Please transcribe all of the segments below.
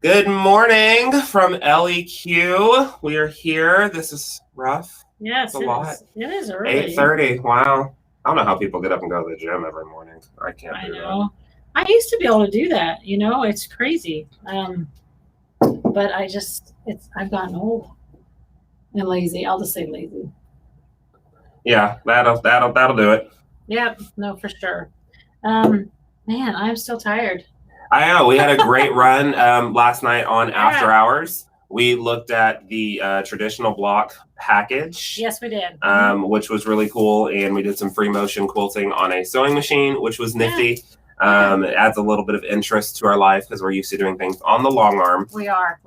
Good morning from LEQ. We are here. This is rough. Yes, it's a lot. It is early. 8:30. Wow. I don't know how people get up and go to the gym every morning. I can't do that. I used to be able to do that. It's crazy. But I've gotten old and lazy. I'll just say lazy. Yeah, that'll do it. Yep. No, for sure. Man, I'm still tired. I know. We had a great run last night on After Hours. We looked at the traditional block package. Yes, we did. Which was really cool. And we did some free motion quilting on a sewing machine, which was nifty. It adds a little bit of interest to our life because we're used to doing things on the long arm. We are.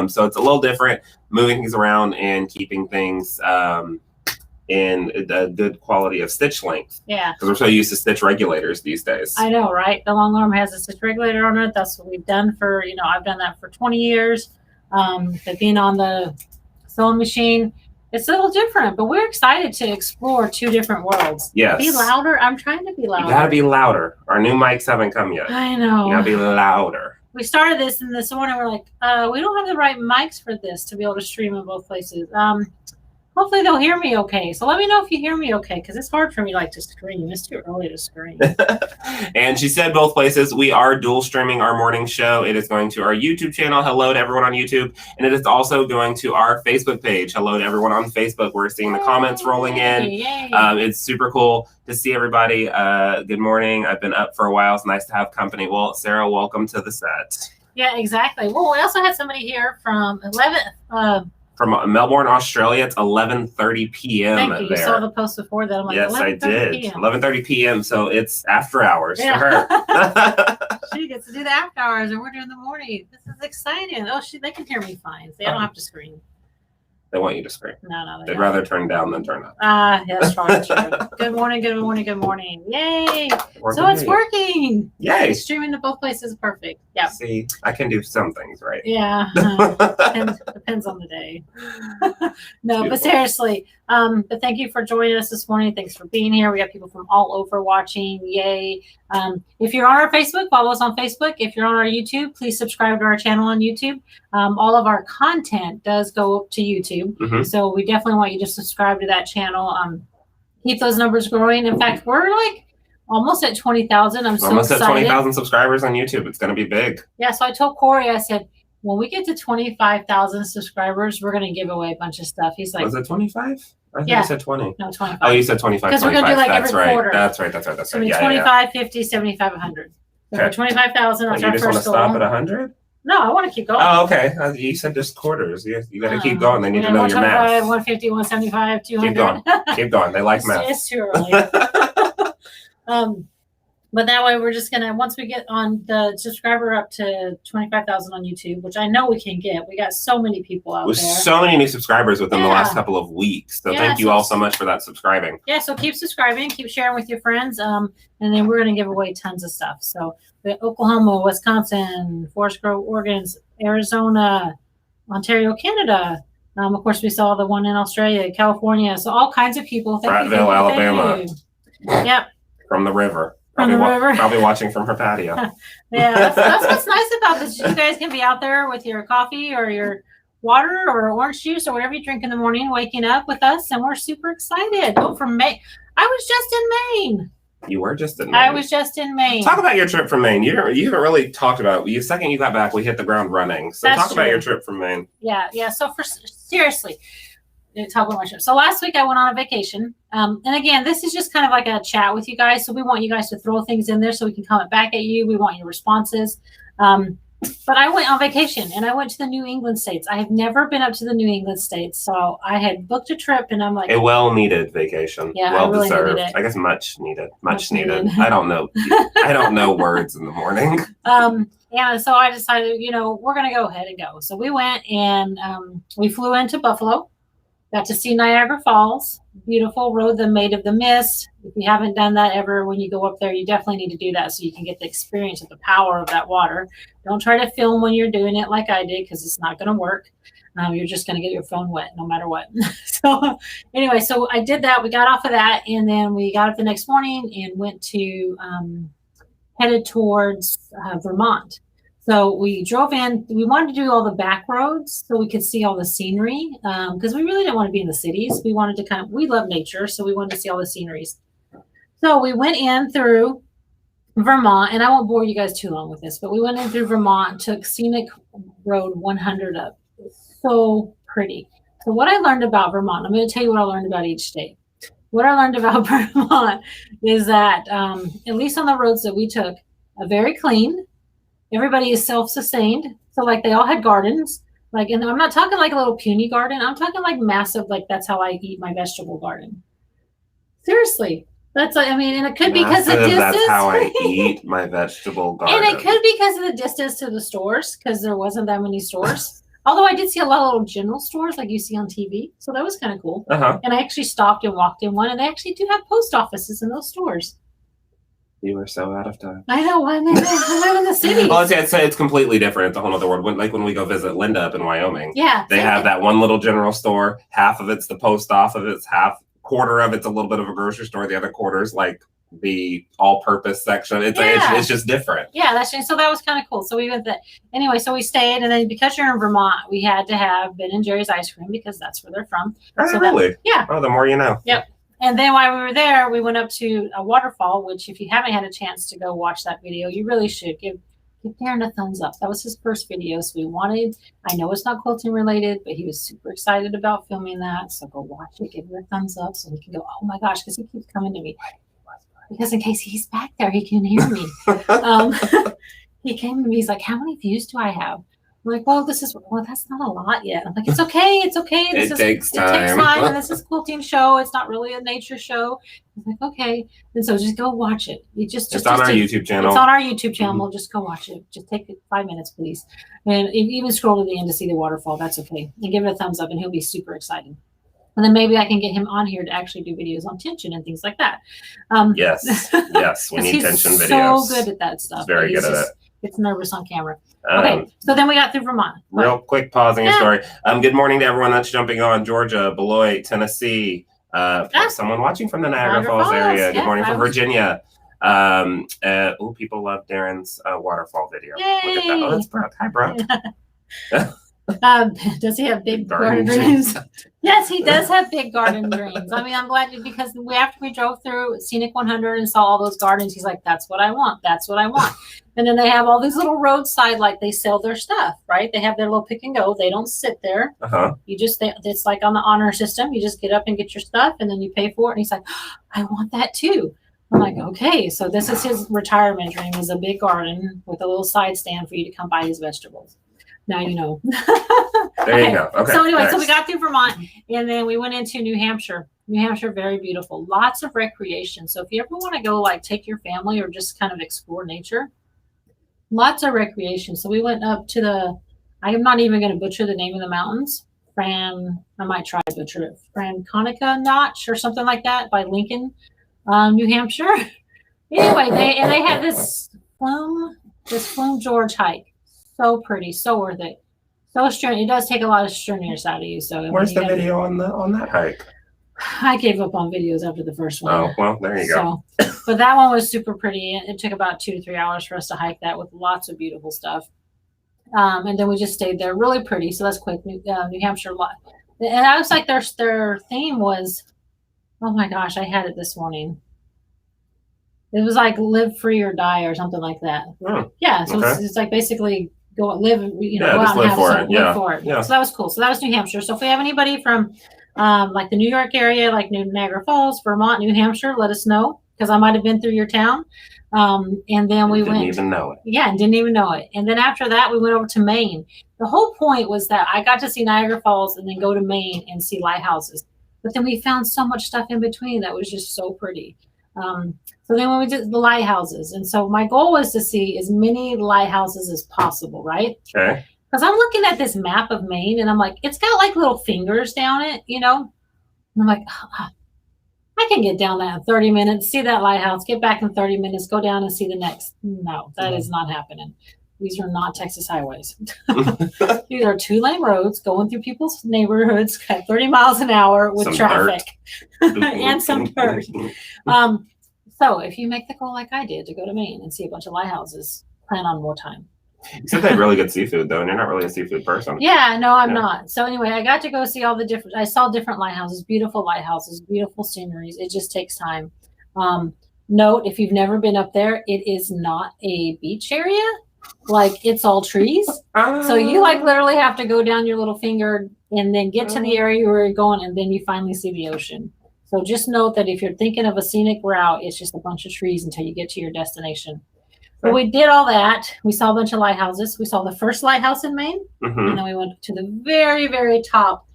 So it's a little different, moving things around and keeping things in a good quality of stitch length. Yeah. Because we're so used to stitch regulators these days. I know, right? The long arm has a stitch regulator on it. That's what we've done for, I've done that for 20 years. But being on the sewing machine, it's a little different, but we're excited to explore two different worlds. Yes. Be louder. I'm trying to be louder. You gotta be louder. Our new mics haven't come yet. I know. You gotta be louder. We started this, and this morning we're like, we don't have the right mics for this to be able to stream in both places. Hopefully they'll hear me okay. So let me know if you hear me okay, because it's hard for me to scream. It's too early to scream. And she said both places. We are dual streaming our morning show. It is going to our YouTube channel. Hello to everyone on YouTube. And it is also going to our Facebook page. Hello to everyone on Facebook. We're seeing the comments rolling in. Yay. It's super cool to see everybody. Good morning. I've been up for a while. It's nice to have company. Well, Sarah, welcome to the set. Yeah, exactly. Well, we also had somebody here from 11th. From Melbourne, Australia. It's 11:30 p.m. Thank you. there. You saw the post before that. I'm like, yes, I did. 11:30 p.m. So it's after hours for her. She gets to do the after hours, and we're doing the morning. This is exciting. Oh, they can hear me fine. So they don't have to scream. They want you to scream. No. They'd rather turn down than turn up. That's probably true. Good morning, good morning, good morning. Yay. So it's working. Yay. Streaming to both places. Perfect. Yeah. See, I can do some things right. Yeah. Depends on the day. No, but seriously. But thank you for joining us this morning. Thanks for being here. We got people from all over watching. Yay. If you're on our Facebook, follow us on Facebook. If you're on our YouTube, please subscribe to our channel on YouTube. All of our content does go up to YouTube. Mm-hmm. So we definitely want you to subscribe to that channel. Keep those numbers growing. In fact, we're like almost at 20,000. I'm so excited. Almost at 20,000 subscribers on YouTube. It's going to be big. Yeah. So I told Corey, I said, when we get to 25,000 subscribers, we're going to give away a bunch of stuff. He's like, was it 25? I think you said 20. No, 25. Oh, you said 25. Because we're going to do like that's every quarter. That's right. So 25, 50, 75, 100. So for 25,000, that's our first goal. You just want to stop at 100? No, I want to keep going. Oh, okay. You said just quarters. You got to keep going. They need to know your math. 150, 175, 200. Keep going. Keep going. They like math. It's too early. But that way, we're just going to, once we get on the subscriber up to 25,000 on YouTube, which I know we can get. We got so many people out there. So many new subscribers within the last couple of weeks. So thank you all so much for that subscribing. Yeah, so keep subscribing. Keep sharing with your friends. And then we're going to give away tons of stuff. So we have Oklahoma, Wisconsin, Forest Grove, Oregon, Arizona, Ontario, Canada. Of course, we saw the one in Australia, California. So all kinds of people. Prattville, Alabama. Yep. From the river. Probably watching from her patio. Yeah, that's what's nice about this. You guys can be out there with your coffee or your water or orange juice or whatever you drink in the morning, waking up with us, and we're super excited. Oh, from Maine. I was just in Maine. You were just in Maine. I was just in Maine. Talk about your trip from Maine. You haven't really talked about it. The second you got back, we hit the ground running. So talk about your trip from Maine. Yeah. So seriously, talk about my trip. So last week I went on a vacation. And again, this is just kind of like a chat with you guys. So we want you guys to throw things in there so we can comment back at you. We want your responses. But I went on vacation and I went to the New England states. I have never been up to the New England states. So I had booked a trip and I'm like, a well-needed vacation. Yeah, well really deserved. Needed it. I guess much needed. I don't know. I don't know words in the morning. Yeah, so I decided, we're going to go ahead and go. So we went and we flew into Buffalo. Got to see Niagara Falls, beautiful, rode the Maid of the Mist. If you haven't done that ever, when you go up there, you definitely need to do that so you can get the experience of the power of that water. Don't try to film when you're doing it like I did because it's not going to work. You're just going to get your phone wet no matter what. So anyway, so I did that. We got off of that, and then we got up the next morning and went to headed towards Vermont. So we drove in. We wanted to do all the back roads so we could see all the scenery because we really didn't want to be in the cities. We wanted to we love nature, so we wanted to see all the sceneries. So we went in through Vermont, and I won't bore you guys too long with this, but we went in through Vermont, took scenic road 100 up. It's so pretty. So what I learned about Vermont, I'm going to tell you what I learned about each state. What I learned about Vermont is that, at least on the roads that we took, very clean. Everybody is self-sustained. So like they all had gardens. Like, and I'm not talking like a little puny garden. I'm talking like massive, like that's how I eat my vegetable garden. Seriously. That's, I mean, and it could be because of the distance. That's how I eat my vegetable garden. And it could be because of the distance to the stores, because there wasn't that many stores. Although I did see a lot of little general stores like you see on TV. So that was kind of cool. And I actually stopped and walked in one, and they actually do have post offices in those stores. You are so out of time. I know. I live in the city. Well, it's completely different. It's a whole other world. When we go visit Linda up in Wyoming, they have that one little general store. Half of it's the post office. Quarter of it's a little bit of a grocery store. The other quarter is like the all-purpose section. It's just different. Yeah, so that was kind of cool. So we went that anyway. So we stayed, and then because you're in Vermont, we had to have Ben and Jerry's ice cream because that's where they're from. Oh, really? Yeah. Oh, the more you know. Yep. And then while we were there, we went up to a waterfall, which if you haven't had a chance to go watch that video, you really should give Darren a thumbs up. That was his first video, so we wanted. I know it's not quilting related, but he was super excited about filming that. So go watch it, give it a thumbs up, so he can go, oh my gosh, because he keeps coming to me. Because in case he's back there, he can hear me. He came to me. He's like, "How many views do I have?" I'm like, "Well, that's not a lot yet." I'm like, "It's okay. It's okay. It takes time. It takes time, and this is a quilting show. It's not really a nature show." I was like, "Okay." And so just go watch it. It's on our YouTube channel. It's on our YouTube channel. Just go watch it. Just take 5 minutes, please. And even scroll to the end to see the waterfall. That's okay. And give it a thumbs up, and he'll be super excited. And then maybe I can get him on here to actually do videos on tension and things like that. Yes, we need tension videos. So good at that stuff. He's very good at it. It's nervous on camera. Okay, so then we got through Vermont. Real quick pausing a story. Good morning to everyone that's jumping on. Georgia, Beloit, Tennessee. Someone watching from the Niagara Falls area. Good morning from Virginia. People love Darren's waterfall video. Yay. Look at that. Oh, that's Brooke. Hi, Brooke. Does he have big garden dreams? Yes, he does have big garden dreams. I mean, I'm glad because after we drove through Scenic 100 and saw all those gardens, he's like, "That's what I want. That's what I want." And then they have all these little roadside, like they sell their stuff, right? They have their little pick and go. They don't sit there. You it's like on the honor system. You just get up and get your stuff, and then you pay for it. And he's like, "I want that too." I'm like, okay, so this is his retirement dream: is a big garden with a little side stand for you to come buy his vegetables. Now you know. There you go. Okay. So anyway, so we got through Vermont, and then we went into New Hampshire. New Hampshire, very beautiful. Lots of recreation. So if you ever want to go, like, take your family or just kind of explore nature, lots of recreation. So we went up to I am not even going to butcher the name of the mountains. I might try to butcher it. Franconica Notch or something like that by Lincoln, New Hampshire. Anyway, they had this Flume George hike. So pretty, so worth it. So strenuous. It does take a lot of strenuous out of you. So where's the video on that hike? I gave up on videos after the first one. Oh, well, there you go. But that one was super pretty. It took about 2 to 3 hours for us to hike that with lots of beautiful stuff. And then we just stayed there. Really pretty. So that's quick. New Hampshire. And I was like, their theme was, oh my gosh, I had it this morning. It was like live free or die or something like that. Yeah. So it's like basically go live, go out and have some, live for it. Yeah. So that was cool. So that was New Hampshire. So if we have anybody from like the New York area, like Niagara Falls, Vermont, New Hampshire, let us know, because I might have been through your town. And then we didn't even know it. Yeah, and didn't even know it. And then after that, we went over to Maine. The whole point was that I got to see Niagara Falls and then go to Maine and see lighthouses. But then we found so much stuff in between that was just so pretty. So then when we did the lighthouses, and so my goal was to see as many lighthouses as possible, right? Okay. Because I'm looking at this map of Maine, and I'm like, it's got like little fingers down it, And I'm like, I can get down that in 30 minutes, see that lighthouse, get back in 30 minutes, go down and see the next. No, that is not happening. These are not Texas highways. These are 2-lane roads going through people's neighborhoods at 30 miles an hour with some traffic and some dirt. So if you make the goal like I did to go to Maine and see a bunch of lighthouses, plan on more time. You said they had really good seafood, though, and you're not really a seafood person. Yeah, no, I'm not. So anyway, I got to go see all the different. I saw different lighthouses, beautiful sceneries. It just takes time. Note, if you've never been up there, it is not a beach area. Like, it's all trees. So you like literally have to go down your little finger and then get to the area where you're going, and then you finally see the ocean. So just note that if you're thinking of a scenic route, it's just a bunch of trees until you get to your destination. But we did all that. We saw a bunch of lighthouses. We saw the first lighthouse in Maine, and then we went to the very, very top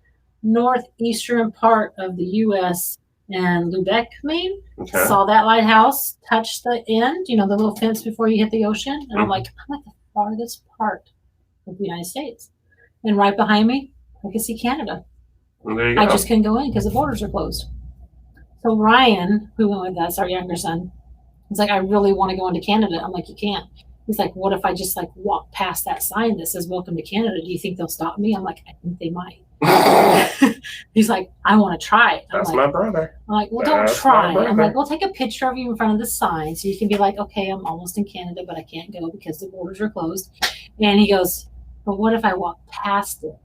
northeastern part of the U.S. and Lubec, Maine. Okay. Saw that lighthouse, touched the end, the little fence before you hit the ocean. And I'm at the farthest part of the United States. And right behind me, I could see Canada. Well, there you go. I just couldn't go in because the borders are closed. So Ryan, who went with us, our younger son, he's like, I really want to go into Canada. I'm like, you can't. He's like, what if I just walk past that sign that says welcome to Canada? Do you think they'll stop me? I'm like, I think they might. He's like, I want to try it. That's my brother. I'm like, well, don't try. I'm like, we'll take a picture of you in front of the sign so you can be like, okay, I'm almost in Canada, but I can't go because the borders are closed. And he goes, but what if I walk past it?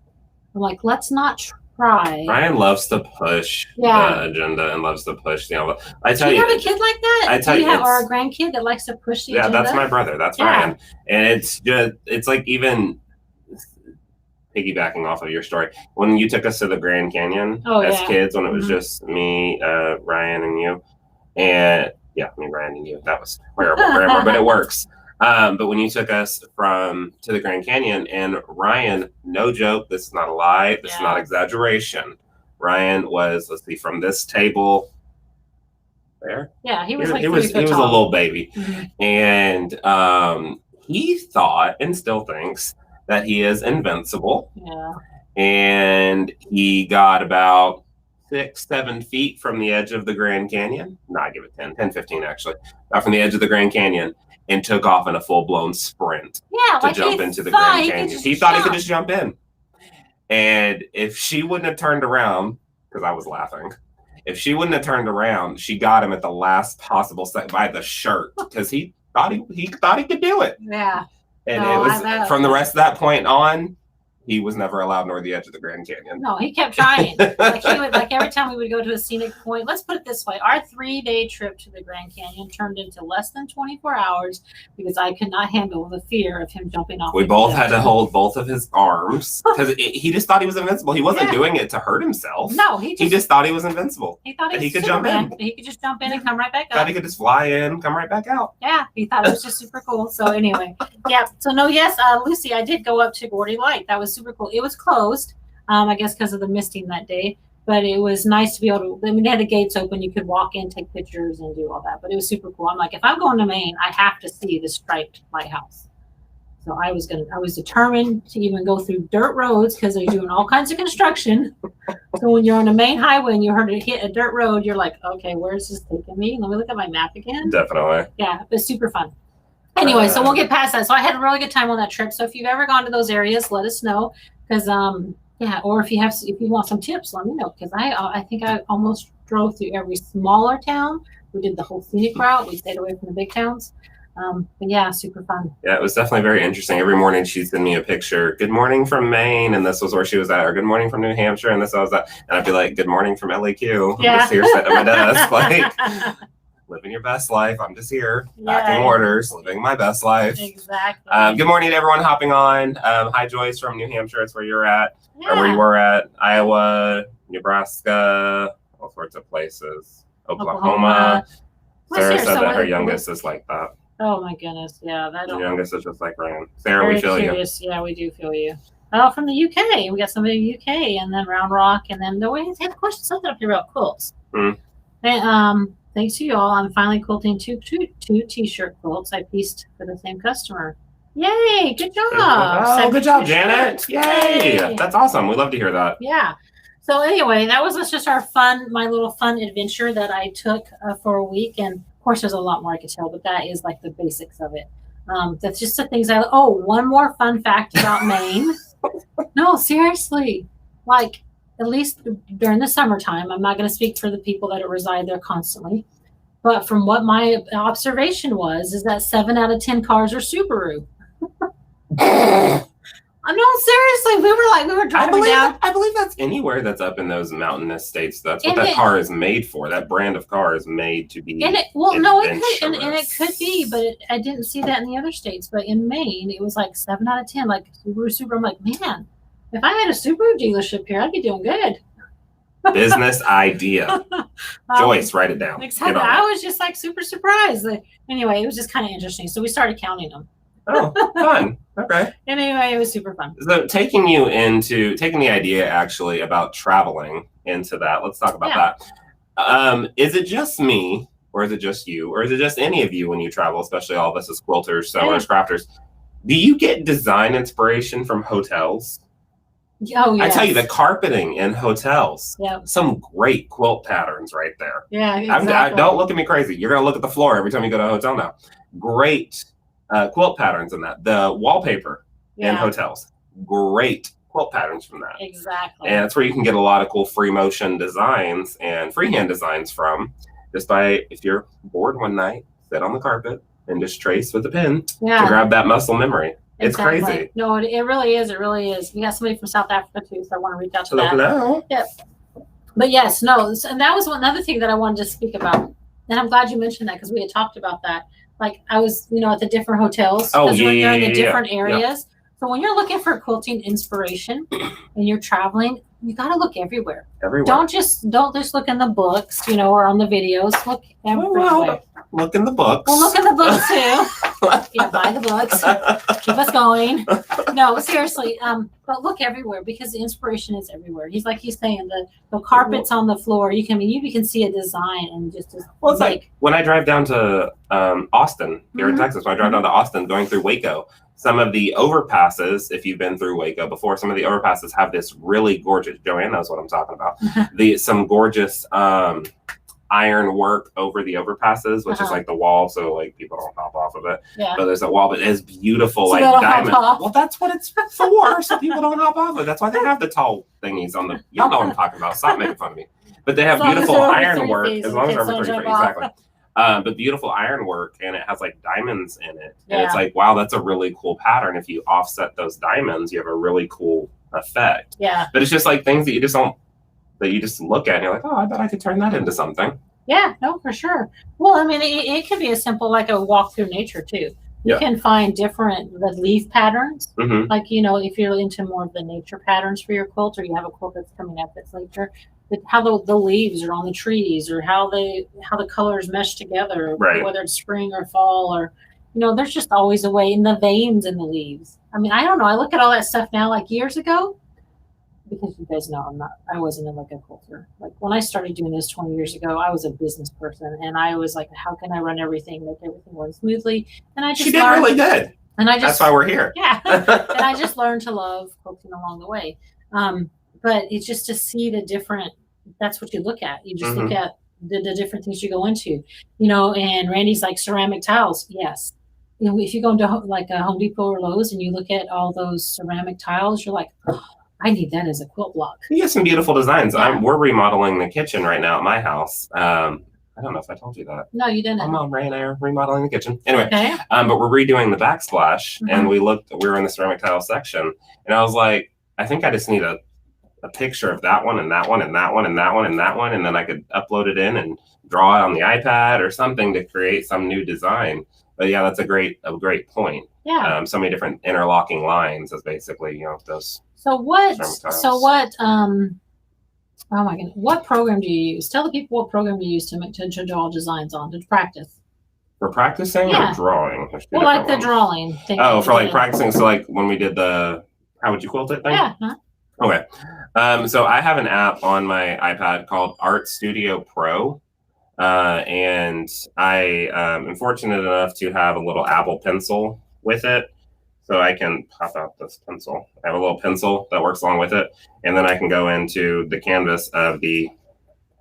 I'm like, let's not try. Ryan loves to push the agenda and loves to push the envelope. I tell you, have a kid like that? I tell you, or a grandkid that likes to push the agenda? Yeah, that's my brother. That's Ryan. And it's like, even piggybacking off of your story, when you took us to the Grand Canyon as kids, when it was just me, Ryan, and you, and me, Ryan, and you, that was terrible grammar, but it works. But when you took us to the Grand Canyon, and Ryan, no joke, this is not a lie, this is not exaggeration. Ryan was, let's see, from this table there. Yeah, he was he was a little baby. And he thought and still thinks that he is invincible. Yeah. And he got about 6-7 feet from the edge of the Grand Canyon. No, I give it 10, 15 actually. From the edge of the Grand Canyon, and took off in a full-blown sprint to jump into the Grand Canyon. He thought he could just jump in. And if she wouldn't have turned around, because I was laughing, if she wouldn't have turned around, she got him at the last possible second by the shirt, because he thought he could do it. Yeah. And it was from the rest of that point on, he was never allowed near the edge of the Grand Canyon. No, he kept trying. Every time we would go to a scenic point, let's put it this way. Our 3-day trip to the Grand Canyon turned into less than 24 hours because I could not handle the fear of him jumping off. We both had to hold both of his arms because he just thought he was invincible. He wasn't doing it to hurt himself. No, he just thought he was invincible. He thought he could jump in. He could just jump in and come right back up. Thought he could just fly in, come right back out. Yeah, he thought it was just super cool. So anyway, So Lucy, I did go up to Gordy Light. That was super cool. It was closed, I guess because of the misting that day, but it was nice to be able to, they had the gates open. You could walk in, take pictures, and do all that, but it was super cool. I'm like, if I'm going to Maine, I have to see the striped lighthouse. So I was determined to even go through dirt roads because they're doing all kinds of construction. So when you're on a main highway and you heard it hit a dirt road, you're like, okay, where's this taking me? Let me look at my map again. Definitely. Yeah, it was super fun. Anyway, so we'll get past that. So I had a really good time on that trip. So if you've ever gone to those areas, let us know. Because or if you want some tips, let me know. Because I think I almost drove through every smaller town. We did the whole scenic route. We stayed away from the big towns. But super fun. Yeah, it was definitely very interesting. Every morning she'd send me a picture. Good morning from Maine, and this was where she was at. Or good morning from New Hampshire, and this was that. And I'd be like, good morning from LEQ. I'm just here sitting at my desk, living your best life. I'm just here, packing orders, living my best life. Exactly. Good morning to everyone hopping on. Hi, Joyce from New Hampshire. It's where you're at, or where you were at. Iowa, Nebraska, all sorts of places. Oklahoma. Sarah said that her youngest is like that. Oh my goodness, yeah. Your youngest is just like Ryan. Sarah, we feel you. Yeah, we do feel you. Oh, from the UK. We got somebody in the UK, and then Round Rock, and then we had a question something up here about quilts. And, thanks to you all, I'm finally quilting two t-shirt quilts I pieced for the same customer. Yay! Good job. Oh, good job, Janet. Yay! That's awesome. We love to hear that. Yeah. So anyway, that was just my little fun adventure that I took for a week. And of course, there's a lot more I could tell, but that is like the basics of it. That's just the things one more fun fact about Maine. No, seriously. At least during the summertime, I'm not going to speak for the people that reside there constantly, but from what my observation is that 7 out of 10 cars are Subaru. No, seriously, we were driving down. I believe that's anywhere that's up in those mountainous states. That's what And that car is made for. That brand of car is made to be. And it could, and it adventurous. could be, but I didn't see that in the other states. But in Maine, it was like 7 out of 10, like Subaru. I'm like, man, if I had a Subaru dealership here, I'd be doing good. Business idea. Joyce, write it down. Exactly. I was just like super surprised. Anyway, it was just kind of interesting. So we started counting them. Oh, fun. Okay. Anyway, it was super fun. So taking the idea actually about traveling into that, let's talk about that. Is it just me, or is it just you, or is it just any of you when you travel, especially all of us as quilters, sewers, crafters? Do you get design inspiration from hotels? Oh, yes. I tell you, the carpeting in hotels, yep. Some great quilt patterns right there. Yeah, exactly. Don't look at me crazy. You're going to look at the floor every time you go to a hotel now. Great quilt patterns in that. The wallpaper in hotels, great quilt patterns from that. Exactly. And that's where you can get a lot of cool free motion designs and freehand designs from. Just by, if you're bored one night, sit on the carpet and just trace with a pen to grab that muscle memory. It's crazy. No, it really is. It really is. We got somebody from South Africa too, so I want to reach out to Hello. Yep. But yes, no, and that was another thing that I wanted to speak about. And I'm glad you mentioned that because we had talked about that. Like I was, at the different hotels. Oh, when you're in the different areas. So when you're looking for quilting inspiration and you're traveling, you got to look everywhere. Don't just look in the books, or on the videos. Look everywhere. Well, look in the books. Well, look in the books too. Buy the books. Keep us going. No, seriously. But look everywhere because the inspiration is everywhere. He's saying the carpets on the floor. You can see a design and just. Well, it's like when I drive down to Austin here in Texas. When I drive down to Austin, going through Waco. Some of the overpasses, if you've been through Waco before, some of the overpasses have this really gorgeous. Joanne knows what I'm talking about. Some gorgeous iron work over the overpasses, which is like the wall, so like people don't hop off of it. Yeah. But there's a wall, but it has beautiful so like diamond. Well, that's what it's for, so people don't hop off of it. That's why they have the tall thingies on the. Y'all know what I'm talking about. Stop making fun of me. But they have beautiful iron work as long as they're over 3 feet. Exactly. But beautiful iron work, and it has like diamonds in it. And it's like, wow, that's a really cool pattern. If you offset those diamonds, you have a really cool effect. Yeah. But it's just like things that you just don't, that you just look at and you're like, oh, I bet I could turn that into something. Yeah, no, for sure. Well, I mean, it could be as simple like a walk through nature too. You can find different leaf patterns. Like, if you're into more of the nature patterns for your quilt, or you have a quilt that's coming up that's nature, how the leaves are on the trees, or how the colors mesh together, whether it's spring or fall, or there's just always a way in the veins in the leaves. I mean, I don't know. I look at all that stuff now, like years ago, because you guys know I wasn't a quilter. Like when I started doing this 20 years ago, I was a business person, and I was like, how can I run everything, make everything run smoothly? And I just she did really good. And that's why we're here. Yeah. And I just learned to love quilting along the way. But it's just to see the different. That's what you look at. You just look at the different things you go into, and Randy's like ceramic tiles. Yes. If you go into like a Home Depot or Lowe's and you look at all those ceramic tiles, you're like, oh, I need that as a quilt block. You get some beautiful designs. Yeah. We're remodeling the kitchen right now at my house. I don't know if I told you that. No, you didn't. My mom, Ray, and I are remodeling the kitchen. Anyway, but we're redoing the backsplash, and we were in the ceramic tile section, and I was like, I think I just need a picture of that one and that one and that one and that one and that one, and then I could upload it in and draw it on the iPad or something to create some new design. But yeah, that's a great point. Yeah. So many different interlocking lines is basically, those. So what, oh my goodness, what program do you use? Tell the people what program you use to draw designs on, to practice. For practicing or drawing? Well, like the drawing. Oh, for like practicing. So like when we did the, how would you quilt it thing? Yeah. Okay. So I have an app on my iPad called Art Studio Pro. And I am fortunate enough to have a little Apple Pencil with it. So I can pop out this pencil. I have a little pencil that works along with it. And then I can go into the canvas of the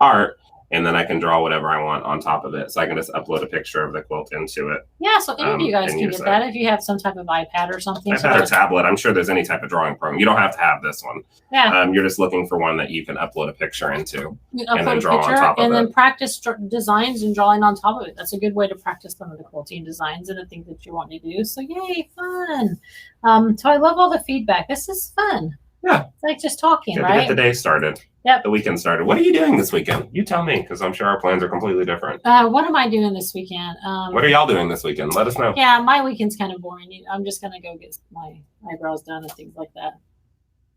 art and then I can draw whatever I want on top of it. So I can just upload a picture of the quilt into it. Yeah, so any of you guys can get that if you have some type of iPad or something. iPad or tablet. I'm sure there's any type of drawing program. You don't have to have this one. Yeah. You're just looking for one that you can upload a picture into. And then draw on top of it. And then practice designs and drawing on top of it. That's a good way to practice some of the quilting designs and the things that you want to do. So yay, fun. So I love all the feedback. This is fun. Yeah. It's like just talking, Good right? to get the day started. Yep. The weekend started. What are you doing this weekend? You tell me, because I'm sure our plans are completely different. What am I doing this weekend? What are y'all doing this weekend? Let us know. Yeah, my weekend's kind of boring. I'm just going to go get my eyebrows done and things like that.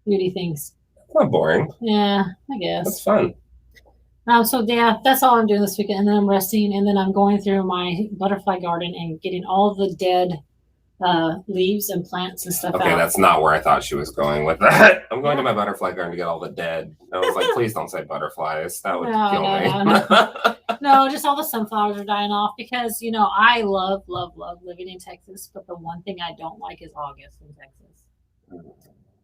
Beauty things. It's not boring. Yeah, I guess. That's fun. So yeah, that's all I'm doing this weekend. And then I'm resting, and then I'm going through my butterfly garden and getting all the dead leaves and plants and stuff out. Okay, that's not where I thought she was going with that. I'm going to my butterfly garden to get all the dead. I was like, please don't say butterflies. That would kill me. No, just all the sunflowers are dying off because, you know, I love living in Texas. But the one thing I don't like is August in Texas.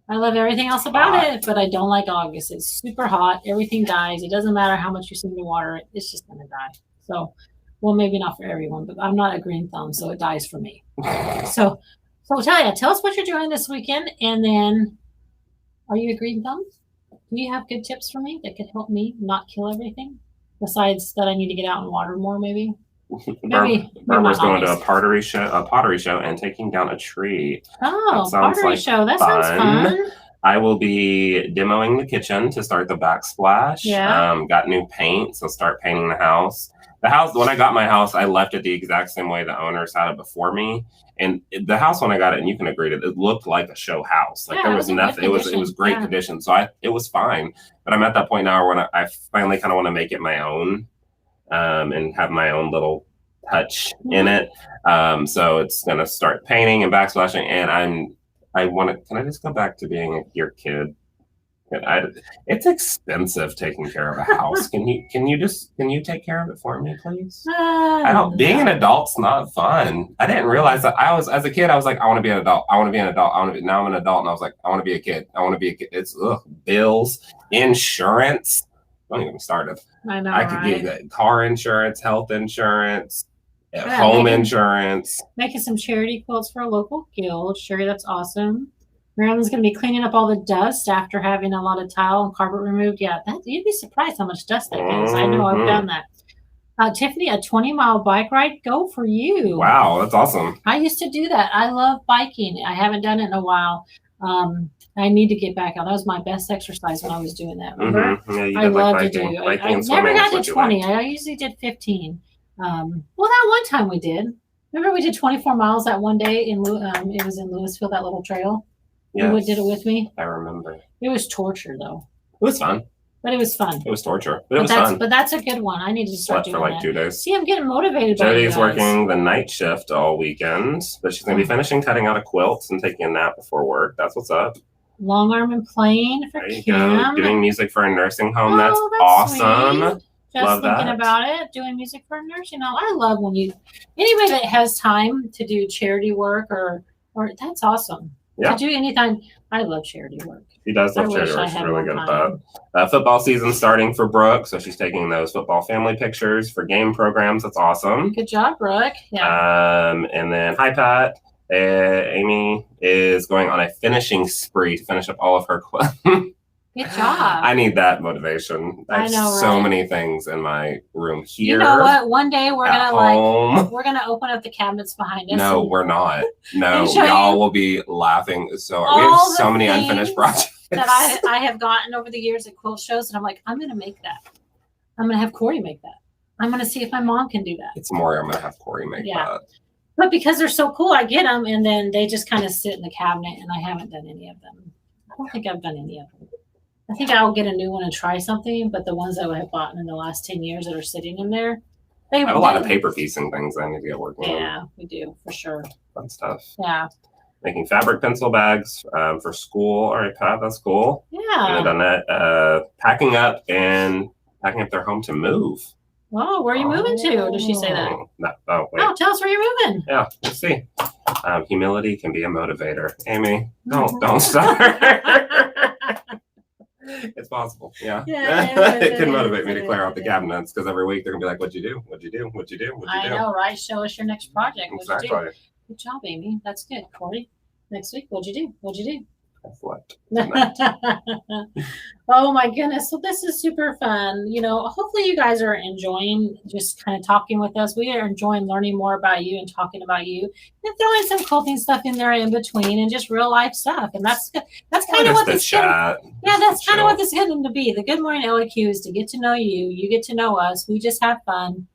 I love everything else about it, but I don't like August. It's super hot. Everything dies. It doesn't matter how much you seem to water it. It's just going to die. So, well, maybe not for everyone, but I'm not a green thumb, so it dies for me. So tell us what you're doing this weekend, and then are you a green thumb? Do you have good tips for me that could help me not kill everything? Besides that, I need to get out and water more, maybe. Barbara's going to a pottery show and taking down a tree. Oh, pottery show. That sounds fun. I will be demoing the kitchen to start the backsplash. Yeah. Got new paint, so start painting the house. The house, when I got my house, I left it the exact same way the owners had it before me. And the house, when I got it, and you can agree, it looked like a show house. Like there was nothing. It was great condition. So it was fine. But I'm at that point now where I finally kind of want to make it my own, and have my own little touch in it. So it's gonna start painting and backsplashing. And can I just go back to being your kid? It's expensive taking care of a house. Can you take care of it for me, please? Being an adult's not fun. I didn't realize that. As a kid, I was like, I want to be an adult. I want to be an adult. Now I'm an adult, and I was like, I want to be a kid. I want to be a kid. It's bills, insurance. Don't even get me started. I know. I could get that car insurance, health insurance, home insurance. Making some charity quilts for a local guild. Sure, that's awesome. Marilyn's going to be cleaning up all the dust after having a lot of tile and carpet removed. Yeah, you'd be surprised how much dust that is. I know, I've done that. Tiffany, a 20-mile bike ride. Go for you. Wow, that's awesome. I used to do that. I love biking. I haven't done it in a while. I need to get back out. That was my best exercise when I was doing that. Remember? Yeah, I love to do. I never got to 20. I usually did 15. Well, that one time we did. Remember we did 24 miles that one day it was in Louisville, that little trail. Yeah, you did it with me. I remember. It was torture though. It was fun. But it was fun. It was torture. But it was fun. But that's a good one. I need to start doing that. For 2 days. See, I'm getting motivated by Jody's working the night shift all weekend, but she's going to be finishing cutting out a quilt and taking a nap before work. That's what's up. Long arm and playing for Kim. Go. Doing music for a nursing home. That's awesome. Sweet. Just thinking about it, doing music for a nurse. You know, I love when anybody that has time to do charity work or that's awesome. Yeah. To do anytime. I love charity work. She does love charity work. She's really good at that. Football season starting for Brooke, so she's taking those football family pictures for game programs. That's awesome. Good job, Brooke. Yeah. And then hi, Pat. Amy is going on a finishing spree to finish up all of her quilts. Good job. I need that motivation. I know, right? So many things in my room here. You know what? One day we're gonna open up the cabinets behind us. No, we're not. No, y'all will be laughing. So we have so many unfinished projects that I have gotten over the years at quilt shows, and I'm like, I'm gonna make that. I'm gonna have Corey make that. I'm gonna see if my mom can do that. It's more. I'm gonna have Corey make that. But because they're so cool, I get them, and then they just kind of sit in the cabinet, and I haven't done any of them. I don't think I've done any of them. I think I'll get a new one and try something, but the ones that I have bought in the last 10 years that are sitting in there, I have a lot of paper piecing things I need to get working on. Yeah, we do, for sure. Fun stuff. Yeah. Making fabric pencil bags for school. All right, Pat, that's cool. Yeah. And I've done that. Packing up their home to move. Oh, where are you moving to? Does she say that? No. Oh, wait. Oh, tell us where you're moving. Yeah, let's see. Humility can be a motivator. Amy, don't start. It's possible. Yeah. Yeah, It can motivate me to clear out the cabinets because every week they're gonna be like, "What'd you do? What'd you do? What'd you do? What'd you do?" I know, right? Show us your next project. What'd you do? Exactly. Good job, Amy. That's good. Corey, next week, what'd you do? What'd you I slept. do? Oh my goodness. So this is super fun. You know, hopefully you guys are enjoying just kind of talking with us. We are enjoying learning more about you and talking about you and throwing some quilting stuff in there in between and just real life stuff. And that's kind of what this chat. Yeah, that's kind of what this is going to be. The Good Morning LEQ is to get to know you. You get to know us. We just have fun.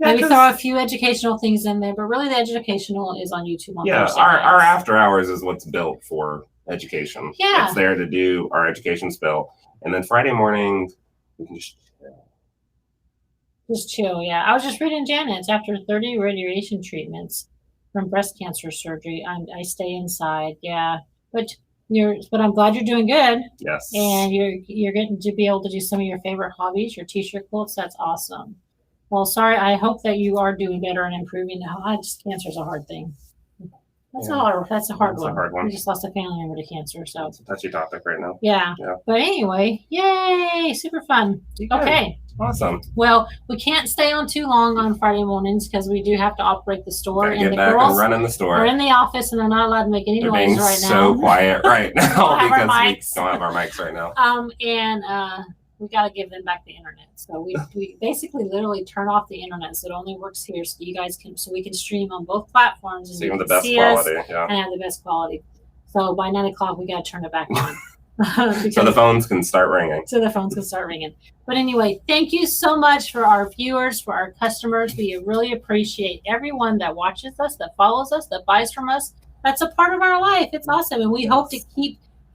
Maybe throw a few educational things in there, but really the educational is on YouTube. On Thursday our nights. after hours is what's built for education. Yeah. It's there to do our education spill. And then Friday morning, we can just chill. Yeah. I was just reading Janet's after 30 radiation treatments from breast cancer surgery. I stay inside. Yeah. But I'm glad you're doing good. Yes. And you're getting to be able to do some of your favorite hobbies, your t-shirt quilts. That's awesome. Well, sorry. I hope that you are doing better and improving. Cancer is a hard thing. That's a hard one. We just lost a family member to cancer, so it's a touchy topic right now. Yeah. But anyway, yay, super fun. Okay. Awesome. Well, we can't stay on too long on Friday mornings because we do have to operate the store. Gotta get back and run in the store. Are in the office and they're not allowed to make any noise right now. So quiet right now because we don't have our mics right now. We got to give them back the internet. So we basically literally turn off the internet so it only works here so you guys so we can stream on both platforms and so you have the best quality, and have the best quality. So by 9 o'clock we got to turn it back on. So the phones can start ringing. But anyway, thank you so much for our viewers, for our customers. We really appreciate everyone that watches us, that follows us, that buys from us. That's a part of our life. It's awesome. And we hope to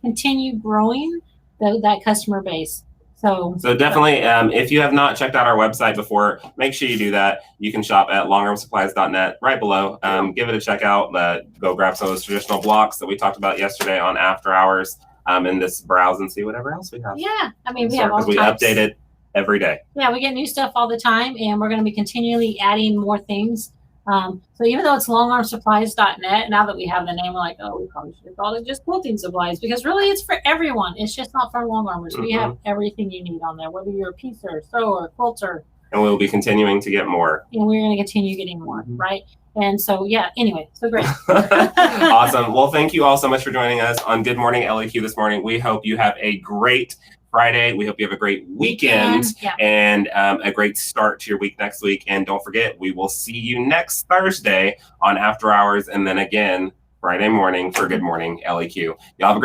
continue growing that customer base. So definitely, if you have not checked out our website before, make sure you do that. You can shop at longarmsupplies.net right below. Give it a check out. Go grab some of those traditional blocks that we talked about yesterday on After Hours. And just browse and see whatever else we have. Yeah, I mean, we have all types. We update it every day. Yeah, we get new stuff all the time, and we're going to be continually adding more things. So even though it's longarmsupplies.net, now that we have the name, we're like, oh, we probably should have called it just quilting supplies because really it's for everyone. It's just not for long armors. We have everything you need on there, whether you're a piecer, sewer, quilter. And we'll be continuing to get more. And we're going to continue getting more, right? And so, yeah, anyway, so great. Awesome. Well, thank you all so much for joining us on Good Morning LEQ this morning. We hope you have a great Friday. We hope you have a great weekend and a great start to your week next week. And don't forget, we will see you next Thursday on After Hours and then again Friday morning for Good Morning LEQ. Y'all have a great